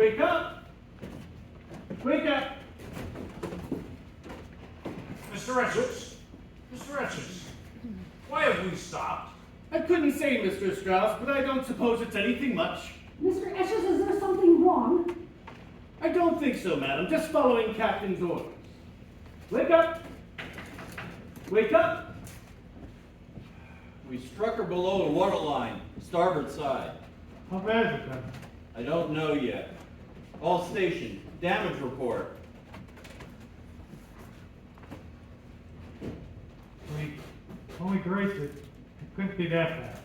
Wake up! Wake up! Mr. Essex? Mr. Essex? Why have we stopped? I couldn't say, Mr. Strauss, but I don't suppose it's anything much. Mr. Esches, is there something wrong? I don't think so, madam. Just following Captain's orders. Wake up! Wake up! We struck her below the waterline, starboard side. How bad is it, then? I don't know yet. All stations, damage report. We only grazed it. It couldn't be that bad.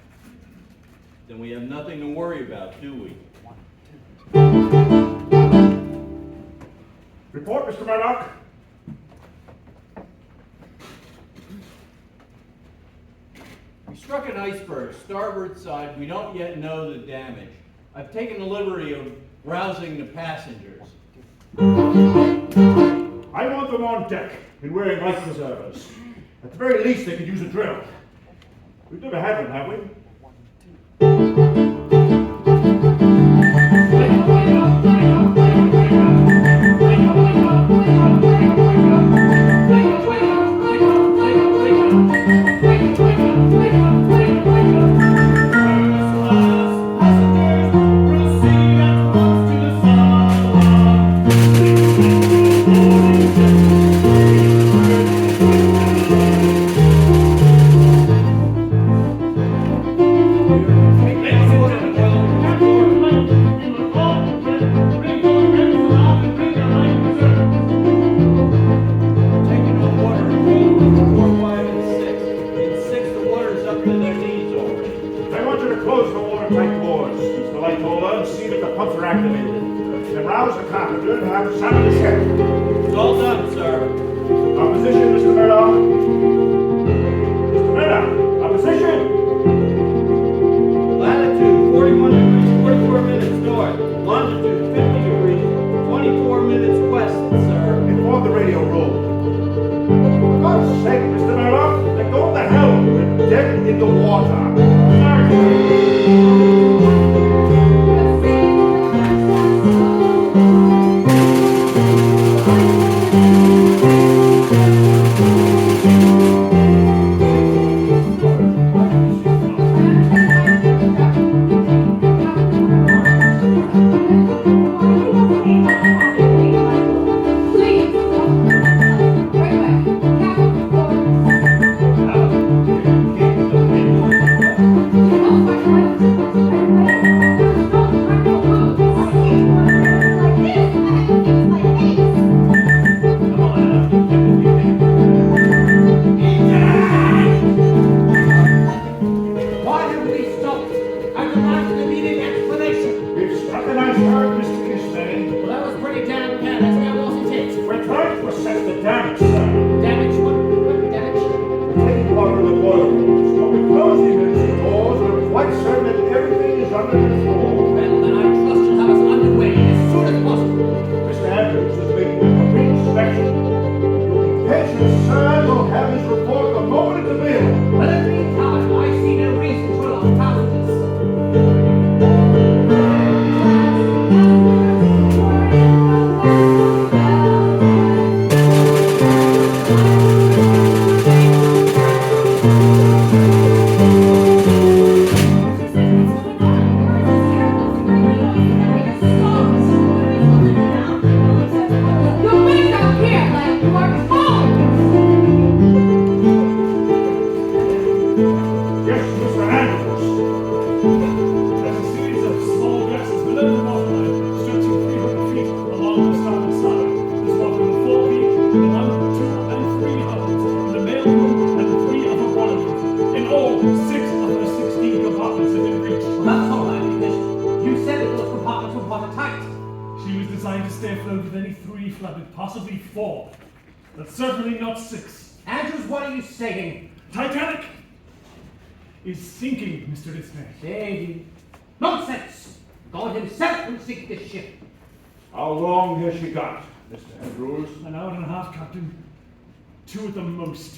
Then we have nothing to worry about, do we? Report, Mr. Murdoch. We struck an iceberg, starboard side. We don't yet know the damage. I've taken the liberty of rousing the passengers. I want them on deck and wearing life preservers. At the very least, they could use a drill. We've never had one, have we? It's all done, sir. Our position, Mr. Murdoch. Why have we stopped and demanded immediate explanation? We've struck an iceberg, Mr. Kisney. Well, that was pretty damn careless. Now, wasn't it? We're trying to assess the damage, sir. Damage? What damage? We're taking water in the boiler rooms. When we close the emergency doors, we're quite certain that everything is under control. Well, then I trust you'll have us underway as soon as possible. Mr. Andrews is making a complete inspection. You'll be patient, sir. We'll have his report the moment it's available. But in the meantime, I see no reason to allow cowardice. You make up here like you are fools! Yes, Mr. Andrews. There's a series of small gases below the waterline, stretching 300 feet along the starboard side. There's water in the forepeak, in the 1, 2, and 3 hulls, in the mail room, and the 3 upper water rooms. In all, 6 of the 16 compartments have been reached. Well, that's all right, because you said that those compartments were watertight. She was designed to stay afloat with any 3 flooded, possibly 4, but certainly not 6. Andrews, what are you saying? Titanic is sinking, Mr. Disney. Saying nonsense! God himself will sink this ship. How long has she got, Mr. Andrews? An hour and a half, Captain. 2 at the most.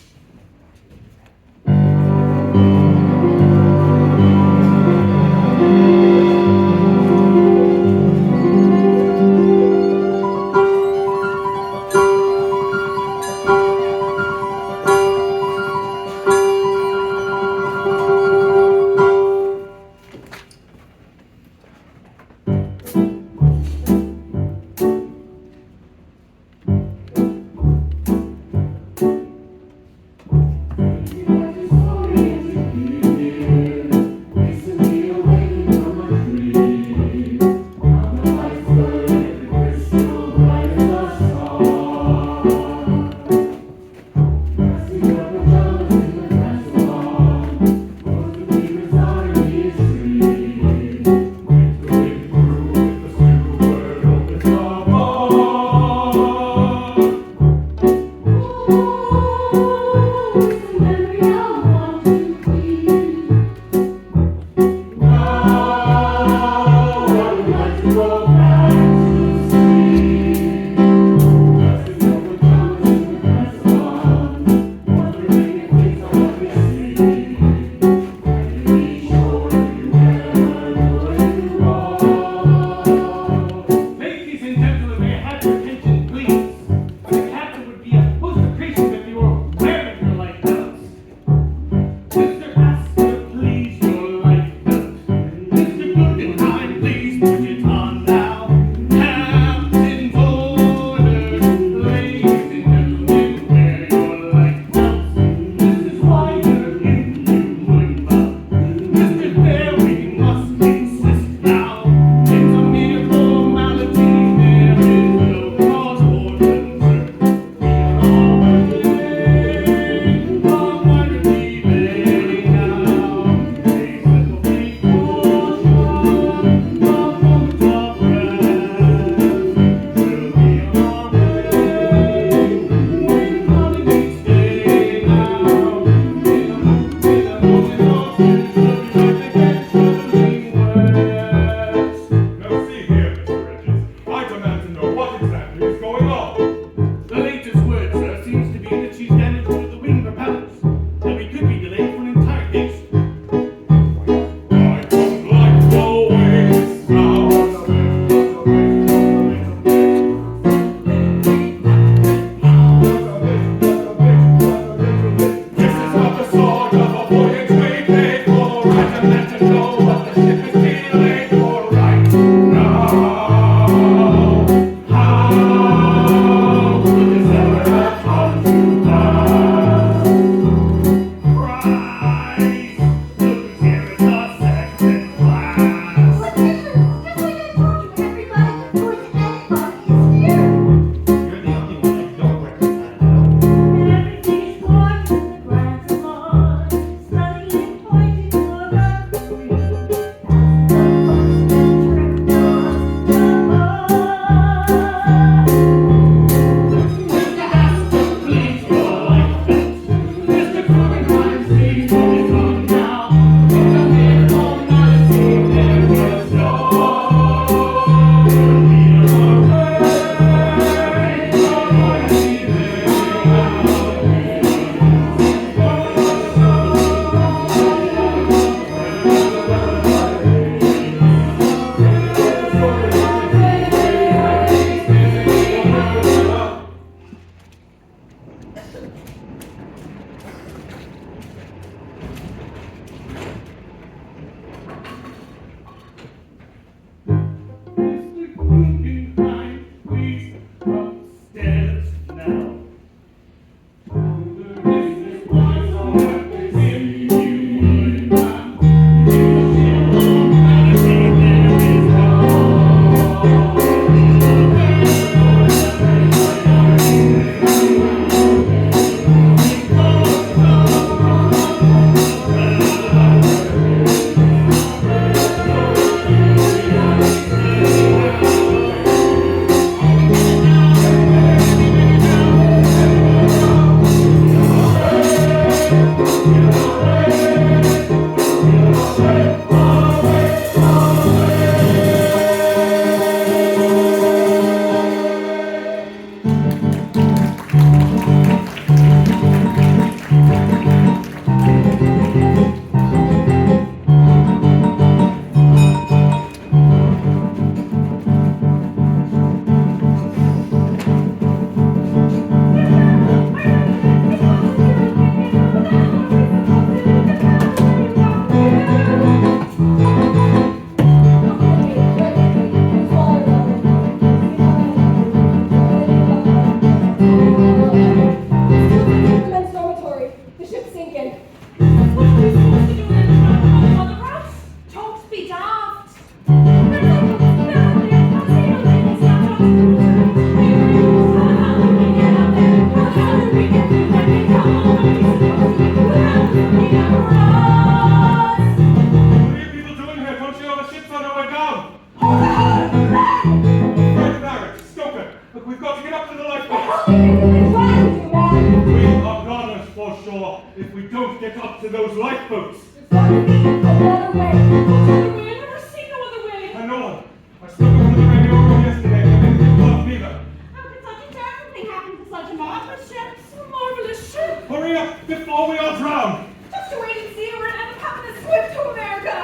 if we don't get up to those lifeboats. There's gotta be no other way. No other way. I've never seen no other way. I know. I spoke over the radio yesterday, and they didn't love me either. How could such a terrible thing happen to such a marvelous ship? So marvelous ship. Hurry up before we all drown. Just to wait and see, we're gonna have to swim to America.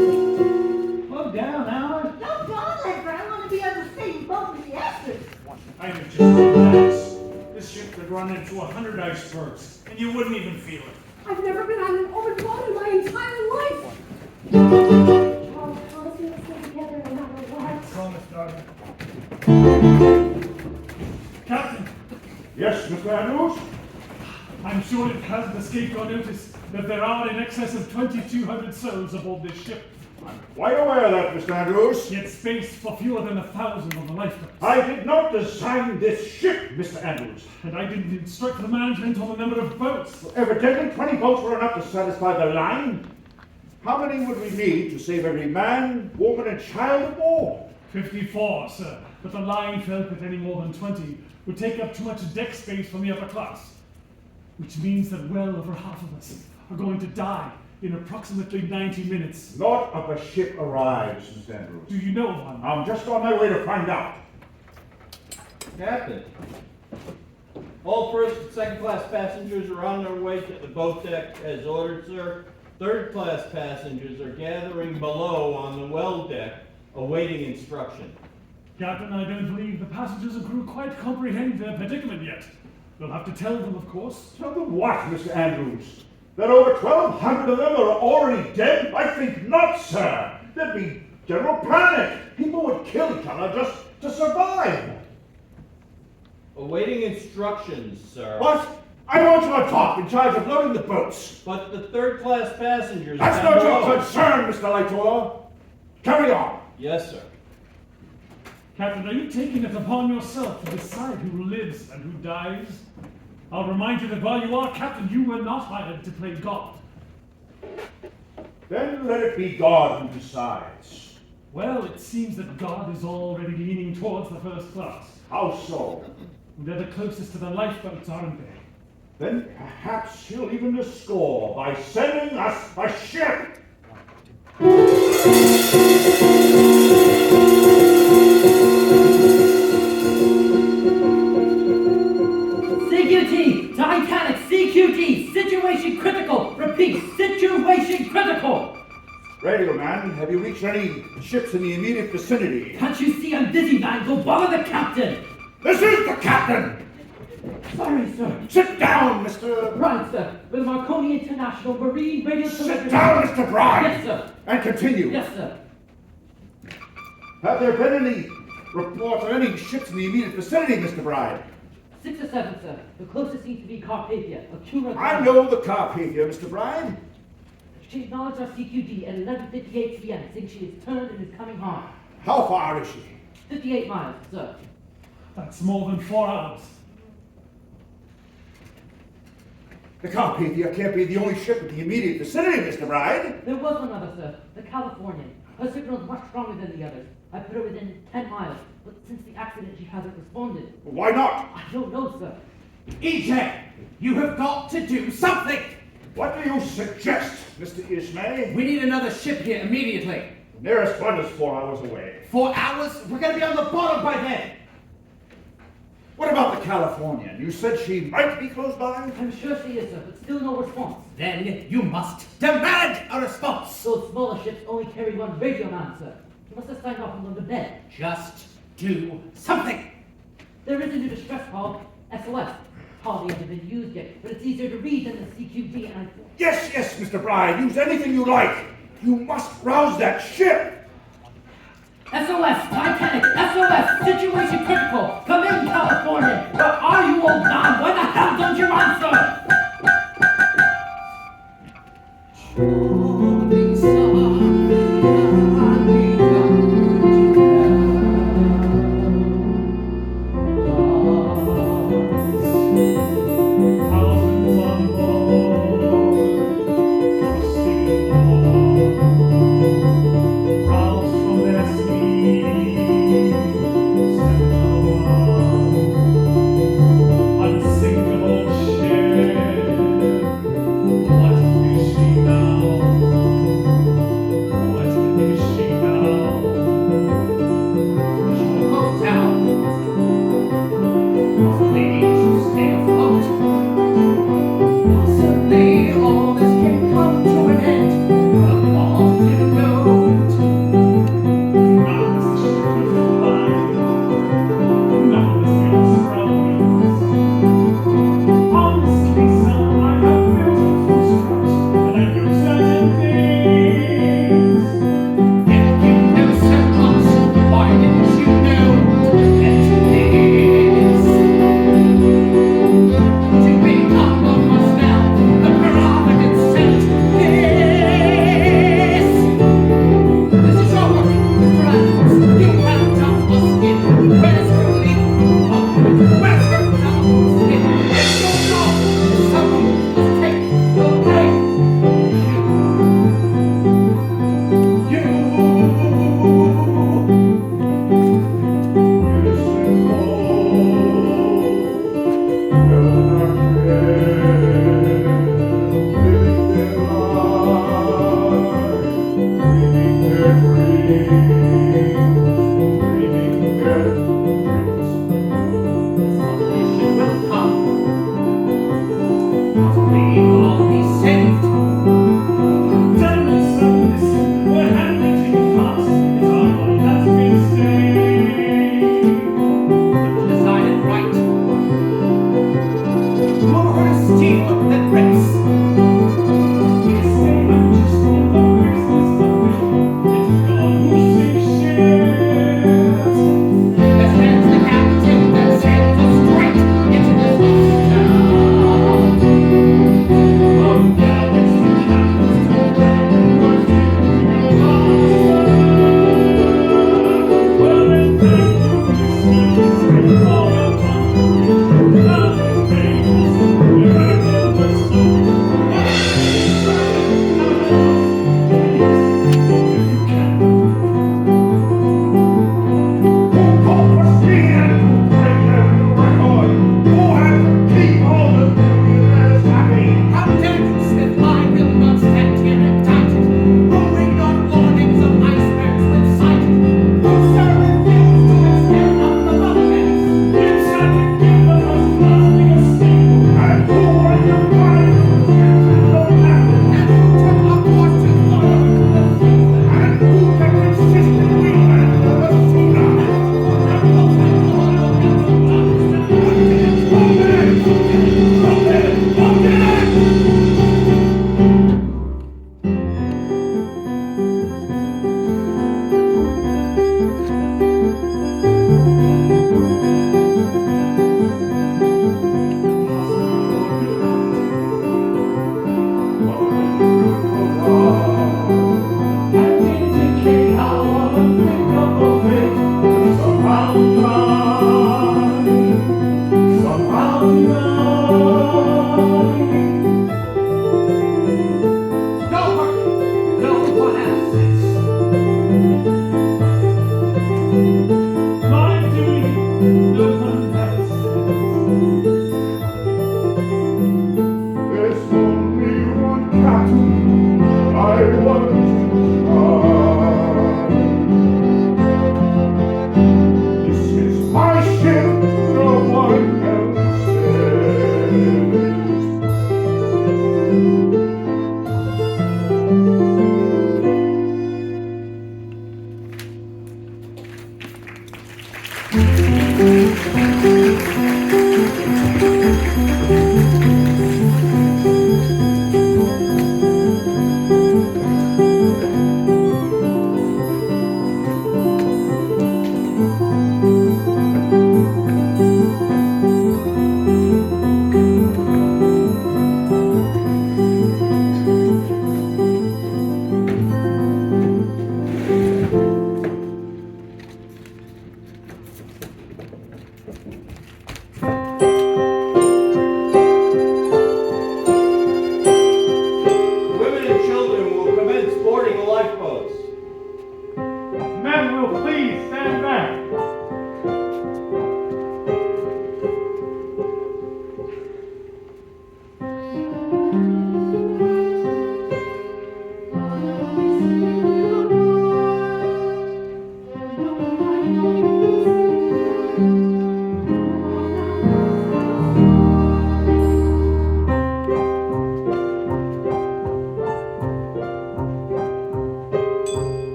Slow down, Howard. No, don't let her. I want to be on the same boat with the Esters. I could just relax. This ship could run into 100 icebergs, and you wouldn't even feel it. I've never been on an open boat in my entire life. Charles, promise me to stay together no matter what. Promise, darling. Captain, Yes, Mr. Andrews? I'm sure it hasn't escaped your notice that there are in excess of 2,200 souls aboard this ship. I'm quite aware of that, Mr. Andrews. Yet space for fewer than 1,000 on the lifeboats. I did not design this ship, Mr. Andrews. And I didn't instruct the management on the number of boats. Evidently, 20 boats were enough to satisfy the line. How many would we need to save every man, woman, and child aboard? 54, sir. But the line felt that any more than 20 would take up too much deck space from the upper class. Which means that well over half of us are going to die in approximately 90 minutes. Not if a ship arrives, Mr. Andrews. Do you know of one? I'm just on my way to find out. Captain, all first and second class passengers are on their way to the boat deck as ordered, sir. Third class passengers are gathering below on the well deck, awaiting instruction. Captain, I don't believe the passengers and crew quite comprehend their predicament yet. You'll have to tell them, of course. Tell them what, Mr. Andrews? That over 1,200 of them are already dead? I think not, sir. There'd be general panic. People would kill each other just to survive. Awaiting instructions, sir. What? I want you on top, in charge of loading the boats. But the third class passengers That's down not your below. concern, Mr. Lightoller. Carry on. Yes, sir. Captain, are you taking it upon yourself to decide who lives and who dies? I'll remind you that while you are captain, you were not hired to play God. Then let it be God who decides. Well, it seems that God is already leaning towards the first class. How so? They're the closest to the lifeboats, aren't they? Then perhaps he'll even the score by sending us a ship. CQT! Titanic! CQT! Situation critical! Repeat, situation critical! Radio man, have you reached any ships in the immediate vicinity? Can't you see I'm busy, man? Go bother the captain! This is the captain! Sorry, sir. Sit down, Mr. Right, sir. With Marconi International Marine Radio Sit Television. down, Mr. Bride! Yes, sir. And continue. Yes, sir. Have there been any reports of any ships in the immediate vicinity, Mr. Bride? 6 or 7, sir. The closest seems to be Carpathia, of Tura. I know the Carpathia, Mr. Bride. She acknowledged our CQD at 11:58 p.m., saying she is turned and is coming home. How far is she? 58 miles, sir. That's more than 4 hours. The Carpathia can't be the only ship in the immediate vicinity, Mr. Bride. There was another, sir. The Californian. Her signal is much stronger than the others. I put her within 10 miles, but since the accident she hasn't responded. Why not? I don't know, sir. EJ, you have got to do something! What do you suggest, Mr. Ismay? We need another ship here immediately. The nearest one is 4 hours away. 4 hours? We're gonna be on the bottom by then! What about the Californian? You said she might be close by? I'm sure she is, sir, but still no response. Then you must demand a response! Those smaller ships only carry one radio man, sir. He must have signed off on the bed. Just do something! There is a new distress call, SOS. Hardly ever been used yet, but it's easier to read than the CQD, and Yes, yes, Mr. Bride. Use anything you like. You must rouse that ship. SOS, Titanic, SOS, situation critical. Come in, California. Where are you, old man? Why the hell don't you answer? Roused from their sleep.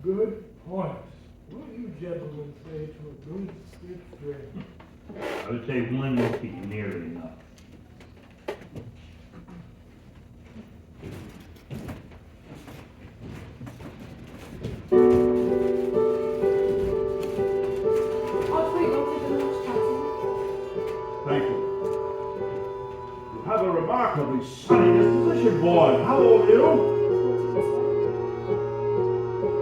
good point. What do you gentlemen say to a good stiff drink? I would say one would be nearly enough. All three go to the village council. Thank you. You have a remarkably sunny disposition, boy. How old are you?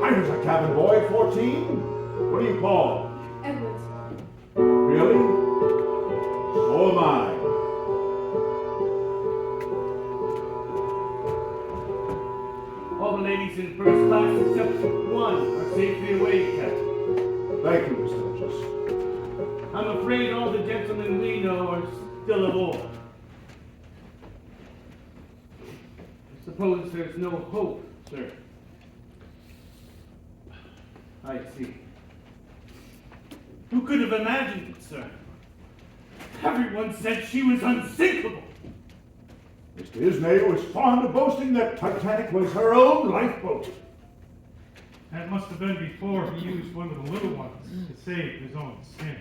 I was a cabin boy at 14. What do you call Edwards. it? Really? So am I. All the ladies in first class except one are safely away, Captain. Thank you, Mr. Burgess. I'm afraid all the gentlemen we know are still aboard. I suppose there's no hope, sir. I see. Who could have imagined it, sir? Everyone said she was unsinkable. Mr. Ismay was fond of boasting that Titanic was her own lifeboat. That must have been before he used one of the little ones to save his own skin.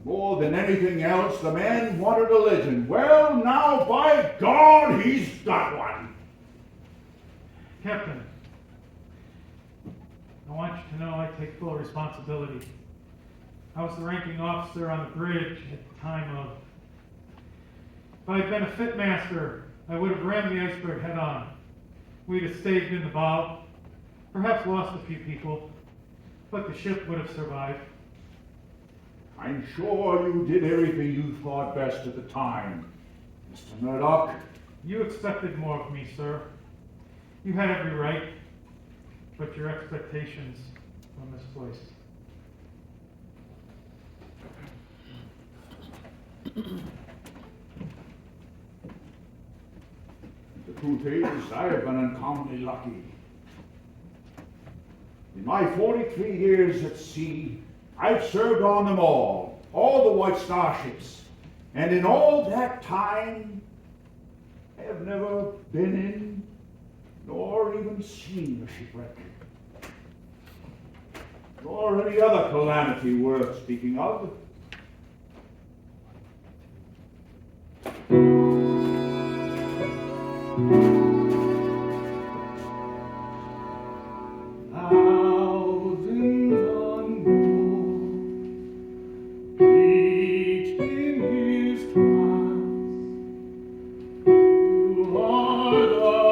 More than anything else, the man wanted a legend. Well, now, by God, he's got one. Captain, I want you to know I take full responsibility. I was the ranking officer on the bridge at the time of. If I had been a fit master, I would have ran the iceberg head on. We'd have stayed in the bow, perhaps lost a few people, but the ship would have survived. I'm sure you did everything you thought best at the time, Mr. Murdoch. You expected more of me, sir. You had every right, but your expectations were misplaced. The truth is, I have been uncommonly lucky. In my 43 years at sea, I've served on them all the White Star ships. And in all that time, I have never been in, nor even seen a shipwreck. Nor any other calamity worth speaking of. Thousands on board, each in his class. You are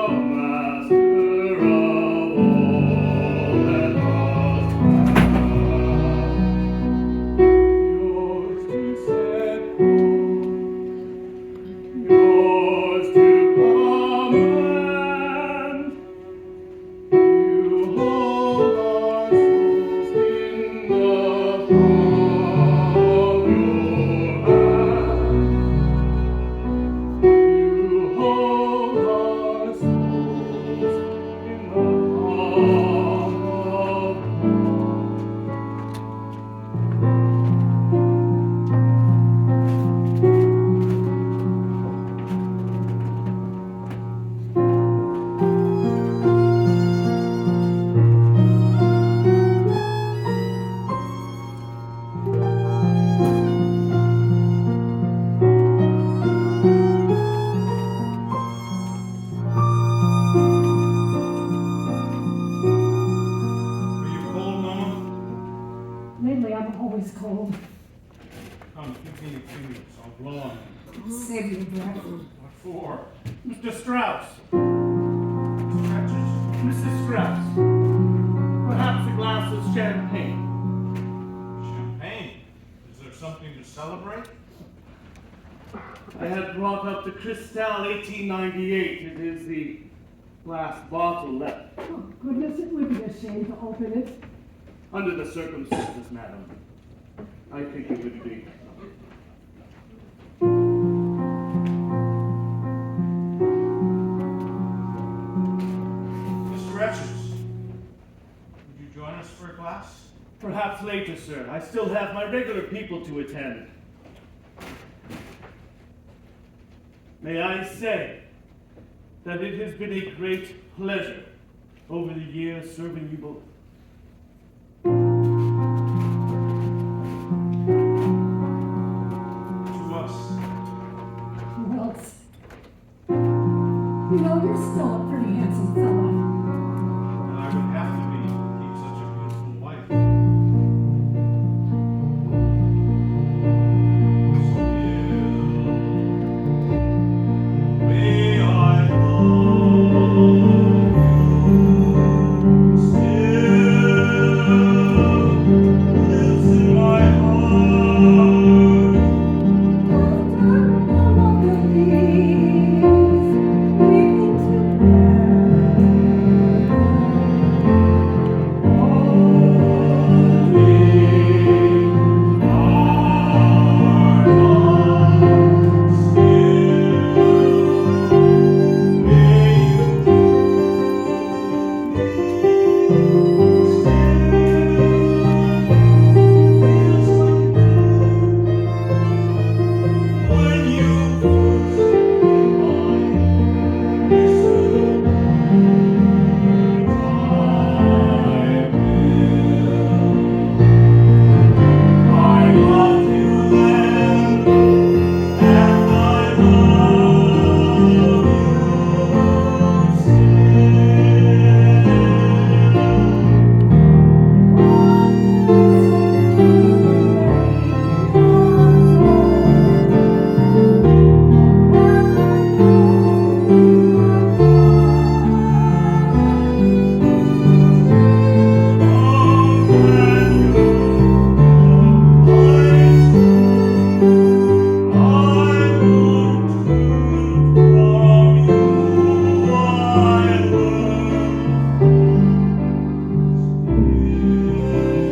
the master of all that must pass. Yours to set forth, yours to command. You hold our souls in the palm of your hand. You hold our souls in the palm of Are you cold, Mama? Lately, I'm always cold. Come, give me your fingers. I'll blow on them. Save your breath. What for? Mr. Strauss. Mrs. Strauss. Perhaps a glass of champagne. Champagne? Is there something to celebrate? I have brought up the Cristal 1898. It is the last bottle left. Oh, goodness, it would be a shame to open it. Under the circumstances, madam, I think it would be. Mr. Etches, would you join us for a glass? Perhaps later, sir. I still have my regular people to attend. May I say that it has been a great pleasure over the years serving you both.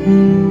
Thank you.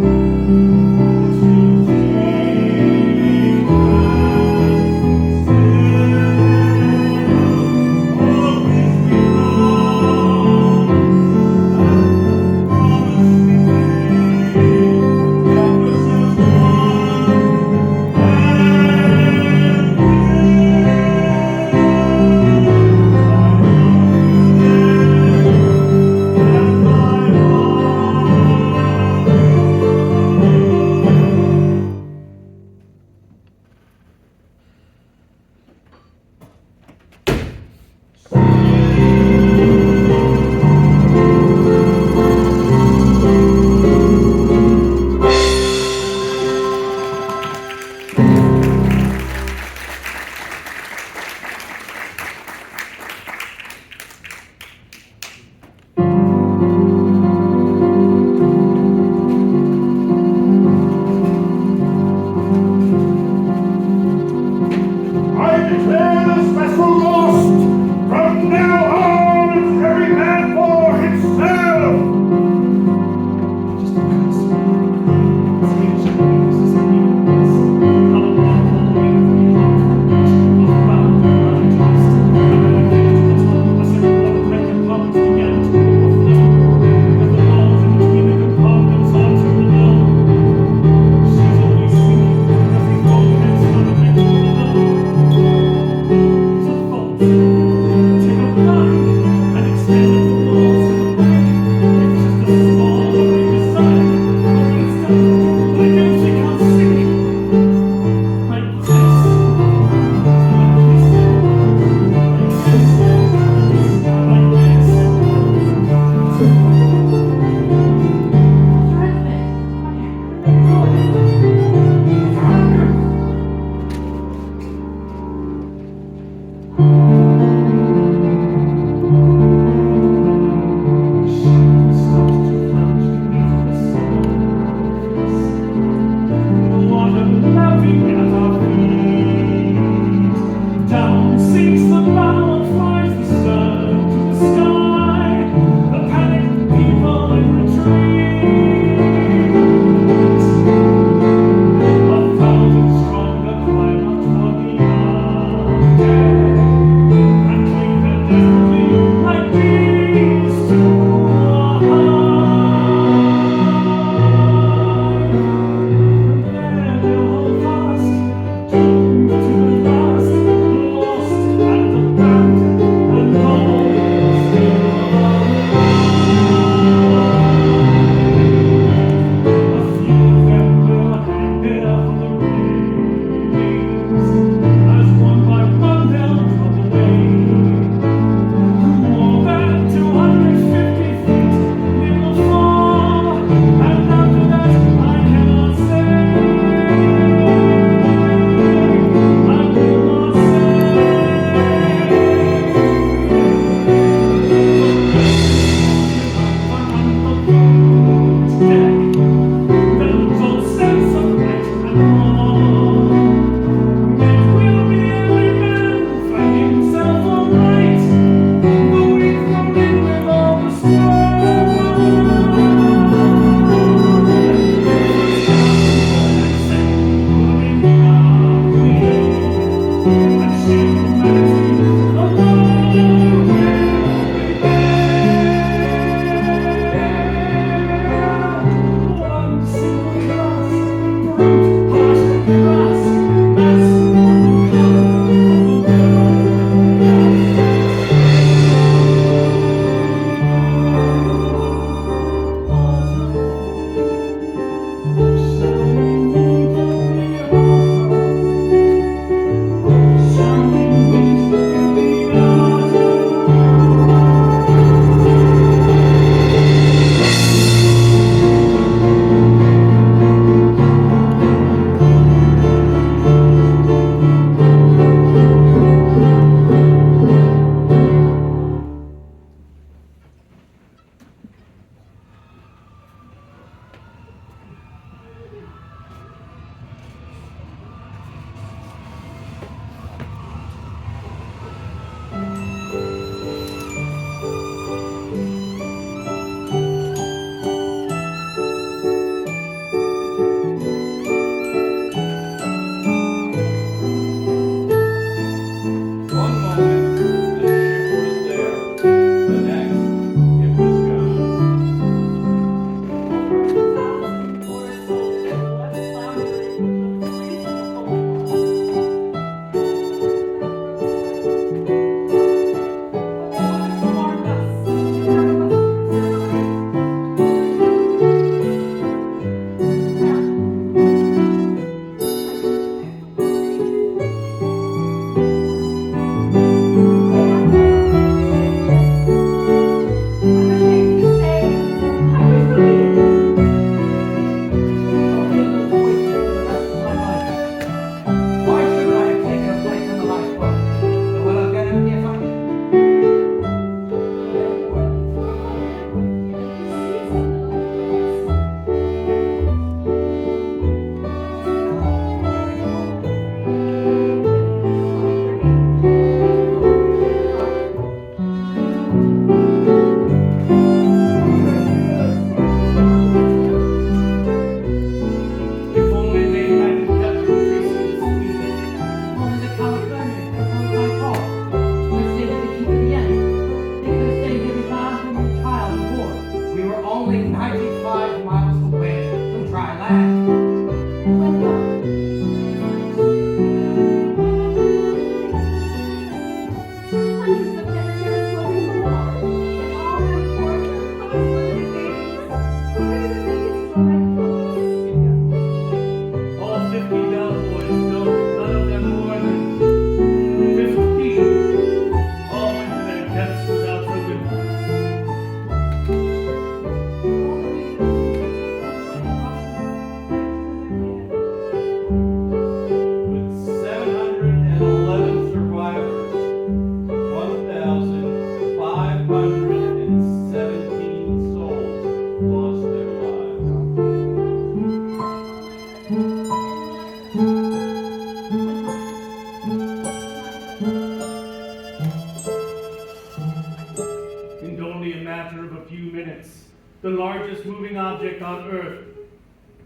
object on Earth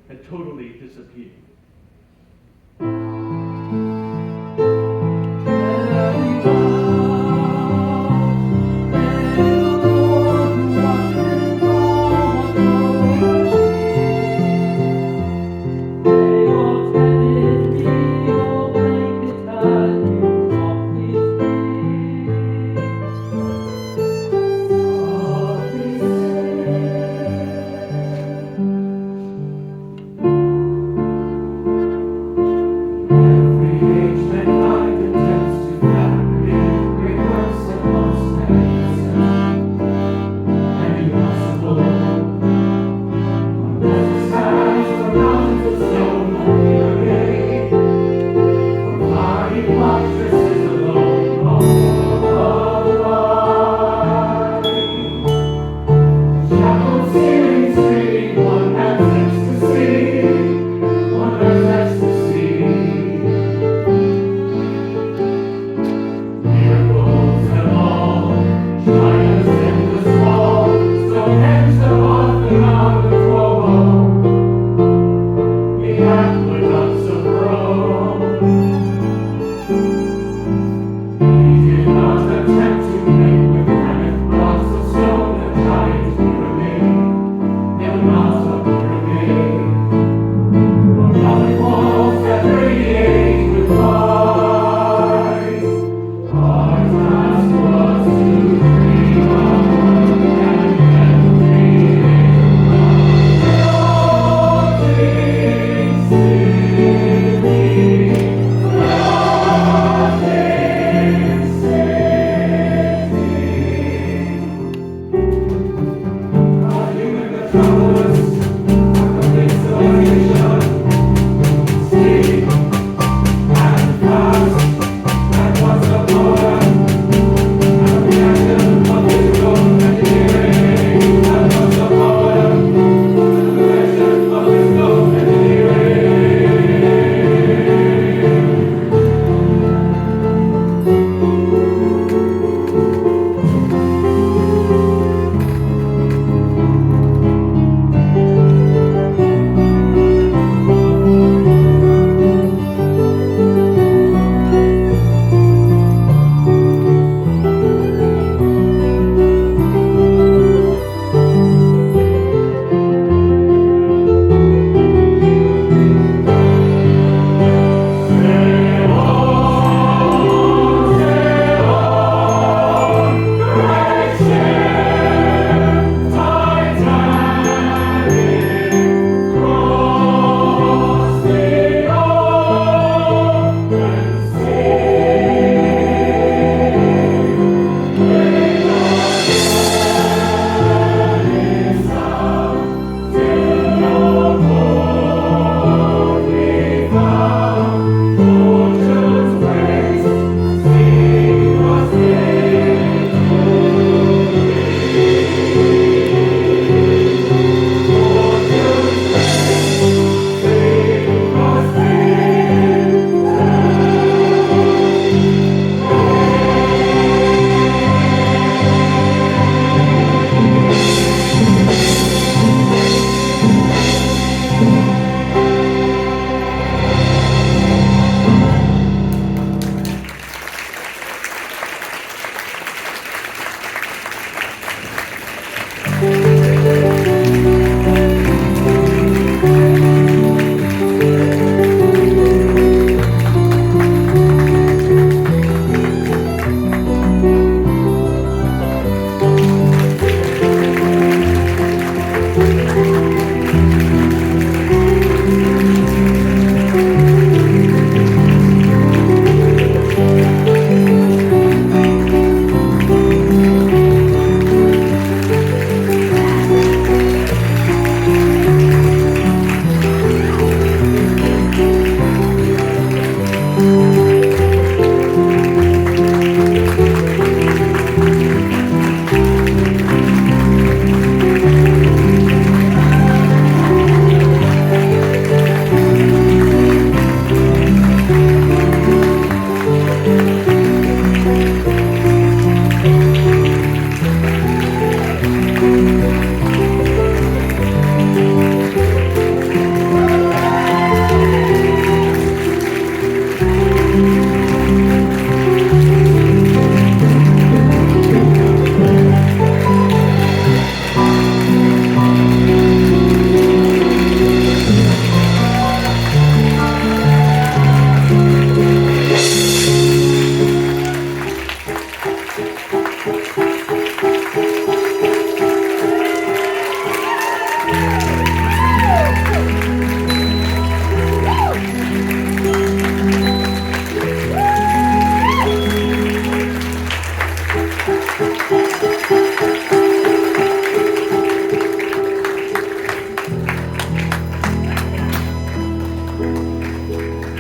had totally disappeared. Thank you.